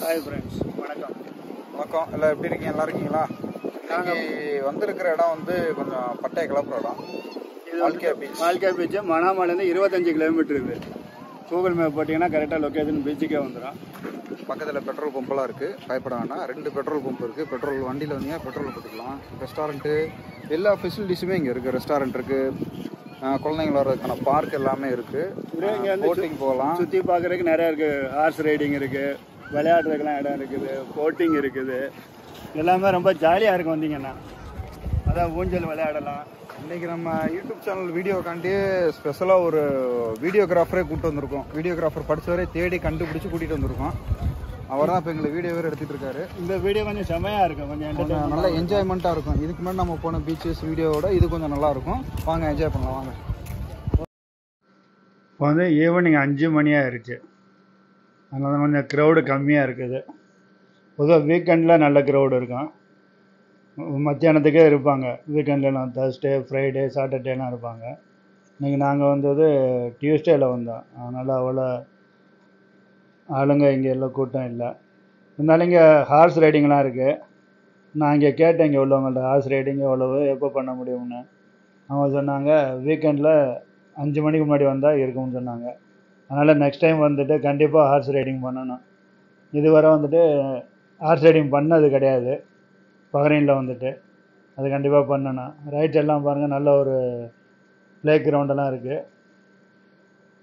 Hi friends, வணக்கம். வணக்கம். எல்லாம் எப்படி இருக்கீங்க? நல்லா இருக்கீங்களா? நாங்கள் வந்திருக்கிற இடம் வந்து கொஞ்சம் பட்டைய கிளப்புற இடம். இது மால்கா பீச் மணாமலேருந்து 25 கிலோமீட்டர் இருக்குது. கூகுள் மேப் போட்டிங்கன்னா கரெக்டாக லொக்கேஷன் பீச்சுக்கே வந்துடும். பக்கத்தில் பெட்ரோல் பம்பெல்லாம் இருக்குது, பயப்பட வேணாம். 2 பெட்ரோல் பம்ப் இருக்குது. பெட்ரோல் வண்டியில் வந்தீங்கன்னா பெட்ரோல் போட்டுக்கலாம். ரெஸ்டாரண்ட்டு எல்லா ஃபெசிலிட்டிஸுமே இங்கே இருக்குது. ரெஸ்டாரண்ட் இருக்குது, குழந்தைங்கள வர்றதுக்கான பார்க் எல்லாமே இருக்குது. இங்கே வந்து போட்டிங் போகலாம். சுற்றி பார்க்குறதுக்கு நிறையா இருக்குது. ஹார்ஸ் ரைடிங் இருக்குது, விளையாடுறதுக்கெல்லாம் இடம் இருக்குது, போட்டிங் இருக்குது. எல்லாமே ரொம்ப ஜாலியாக இருக்கும் வந்தீங்கன்னா. அதான் ஊஞ்சல் விளையாடலாம். இன்றைக்கி நம்ம யூடியூப் சேனல் வீடியோக்காண்டி ஸ்பெஷலாக ஒரு வீடியோகிராஃபரே கூப்பிட்டு வந்திருக்கோம். வீடியோகிராஃபர் படித்தவரே தேடி கண்டுபிடிச்சி கூட்டிகிட்டு வந்திருக்கோம். அவர் தான் இப்போ எங்களுக்கு வீடியோ வேறு எடுத்துகிட்டு இருக்காரு. இந்த வீடியோ கொஞ்சம் செமையாக இருக்கும், கொஞ்சம் நல்லா என்ஜாய்மெண்ட்டாக இருக்கும். இதுக்கு முன்னாடி நம்ம போன பீச்சஸ் வீடியோவோட இது கொஞ்சம் நல்லாயிருக்கும். வாங்க என்ஜாய் பண்ணலாம் வாங்க. இப்போ வந்து ஈவினிங் 5 மணி ஆயிடுச்சு. அதனால கொஞ்சம் க்ரௌடு கம்மியாக இருக்குது. பொதுவாக வீக்கெண்டில் நல்ல க்ரௌடு இருக்கும். மத்தியானத்துக்கே இருப்பாங்க. வீக்கெண்ட்லாம் தர்ஸ்டே, ஃப்ரைடே, சாட்டர்டேலாம் இருப்பாங்க. இன்றைக்கி நாங்கள் வந்தது டியூஸ்டேயில் வந்தோம். அதனால் அவ்வளோ ஆளுங்க இங்கே எல்லாம் கூட்டம் இல்லை. இருந்தாலும் இங்கே ஹார்ஸ் ரைடிங்லாம் இருக்குது. நான் இங்கே கேட்டேன் இங்கே உள்ளவங்கள்ட்ட ஹார்ஸ் ரைடிங் எவ்வளவு, எப்போ பண்ண முடியும்னு. அவங்க சொன்னாங்க வீக்கெண்டில் 5 மணிக்கு முன்னாடி வந்தால் இருக்கும்னு சொன்னாங்க. அதனால் நெக்ஸ்ட் டைம் வந்துட்டு கண்டிப்பாக ஹார்ஸ் ரைடிங் பண்ணணும். இதுவரை வந்துட்டு ஹார்ஸ் ரைடிங் பண்ணது கிடையாது. பஹ்ரைனில் வந்துட்டு அது கண்டிப்பாக பண்ணணும். ரைட்ஸ் எல்லாம் பாருங்கள், நல்ல ஒரு ப்ளே கிரவுண்டெல்லாம் இருக்குது.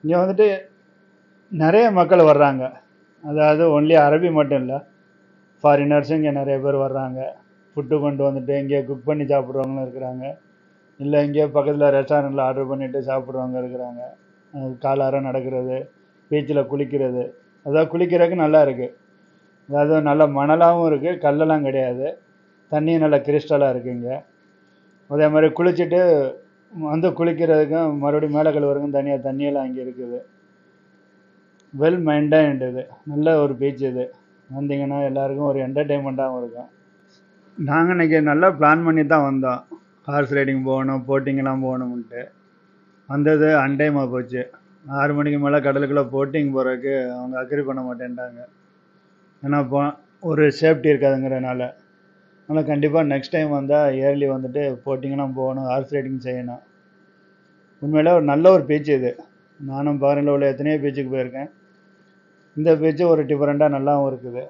இங்கே வந்துட்டு நிறைய மக்கள் வர்றாங்க. அதாவது ஒன்லி அரபி மட்டும் இல்லை, ஃபாரினர்ஸும் இங்கே நிறைய பேர் வர்றாங்க. ஃபுட்டு கொண்டு வந்துட்டு இங்கே குக் பண்ணி சாப்பிட்றவங்களும் இருக்கிறாங்க. இல்லை இங்கே பக்கத்தில் ரெஸ்டாரண்ட்டில் ஆர்டர் பண்ணிவிட்டு சாப்பிட்றவங்க இருக்கிறாங்க. காலார நடக்கிறது, பீச்சில் குளிக்கிறது. அதாவது குளிக்கிறதுக்கு நல்லா இருக்குது. அதாவது நல்ல மணலாகவும் இருக்குது, கல்லெல்லாம் கிடையாது. தண்ணியும் நல்லா கிறிஸ்டலாக இருக்குங்க. அதே மாதிரி குளிச்சுட்டு வந்து குளிக்கிறதுக்கும் மறுபடியும் மேலே கழுவுறதுக்கும் தனியாக தண்ணியெல்லாம் அங்கே இருக்குது. Well maintained. இது நல்ல ஒரு பீச். இது வந்தீங்கன்னா எல்லாருக்கும் ஒரு என்டர்டெயின்மெண்ட்டாகவும் இருக்கும். நாங்கள் இன்றைக்கி நல்லா பிளான் பண்ணி தான் வந்தோம். ஹார்ஸ் ரைடிங் போகணும், போட்டிங்கெல்லாம் போகணும்ன்ட்டு. வந்தது அன்டைமாக போச்சு. 6 மணிக்கு மேலே கடலுக்குள்ளே போட்டிங் போகிறதுக்கு அவங்க அக்ரி பண்ண மாட்டேன்ட்டாங்க. ஏன்னா ஒரு சேஃப்டி இருக்காதுங்கிறனால. அதனால் கண்டிப்பாக நெக்ஸ்ட் டைம் வந்தால் இயர்லி வந்துட்டு போட்டிங்கெல்லாம் போகணும், ஹார்ஸ் ரைடிங் செய்யணும். உண்மையிலே ஒரு நல்ல ஒரு பீச் இது. நானும் பஹ்ரைனில் உள்ள எத்தனையோ பீச்சுக்கு போயிருக்கேன். இந்த பீச்சு ஒரு டிஃப்ரெண்ட்டாக நல்லாவும் இருக்குது.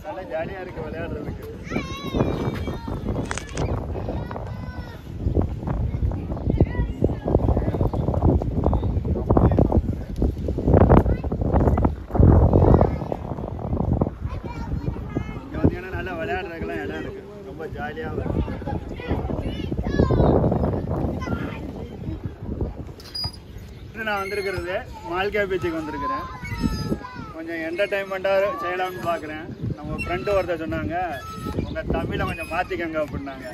நல்லா ஜாலியாக இருக்குது விளையாடுறதுக்கு. நல்லா விளையாடுறதுக்கெல்லாம் இடம் இருக்குது, ரொம்ப ஜாலியாக இருக்கும். நான் வந்திருக்கிறது மால்கா பீச்சுக்கு வந்திருக்கிறேன். கொஞ்சம் என்டர்டைன்மெண்ட்டாக செய்யலாம்னு பார்க்குறேன். நம்ம ஃப்ரெண்டு ஒருத்தர் சொன்னாங்க, உங்கள் தமிழை கொஞ்சம் மாற்றிக்கங்க அப்படின்னாங்க.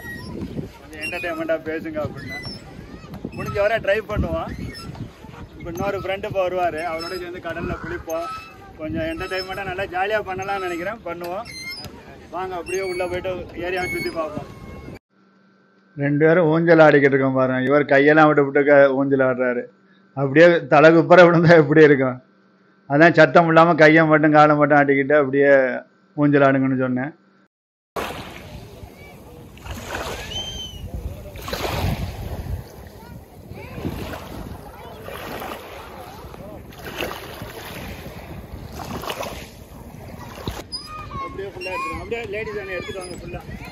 கொஞ்சம் என்டர்டைன்மெண்ட்டாக பேசுங்க அப்படின்னா முடிஞ்ச வரை ட்ரை பண்ணுவோம். இப்போ இன்னொரு ஃப்ரெண்டு இப்போ வருவார், அவரோட சேர்ந்து கடலில் குளிப்போம். கொஞ்சம் என்டர்டைன்மெண்ட்டாக நல்லா ஜாலியாக பண்ணலாம்னு நினைக்கிறேன். பண்ணுவோம் வாங்க. அப்படியே உள்ளே போய்ட்டு ஏரியாவை சுற்றி பார்ப்போம். 2 பேரும் ஊஞ்சல் ஆடிக்கிட்டு இருக்கோம் பாருங்க. இவர் கையெல்லாம் விட்டு விட்டு ஊஞ்சல் ஆடுறாரு. அப்படியே தலை குப்புற விழுந்தா எப்படி இருக்கும். அதான் சத்தம் இல்லாமல் கையை மட்டும் காலை மட்டும் ஆட்டிக்கிட்டு அப்படியே ஊஞ்சல் ஆடுங்கன்னு சொன்னேன். அப்படியே ஃபுல்லாக எடுத்துருவோம். அப்படியே லேடிஸ் அண்ணே எடுத்துட்டு வாங்க ஃபுல்லாக.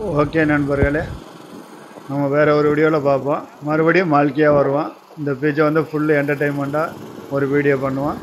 ஓகே நண்பர்களே, நம்ம வேறு ஒரு வீடியோவில் பார்ப்போம். மறுபடியும் மால்கியா வருவோம். இந்த பேஜை வந்து ஃபுல்லு என்டர்டெயின்மெண்ட்டாக ஒரு வீடியோ பண்ணுவோம்.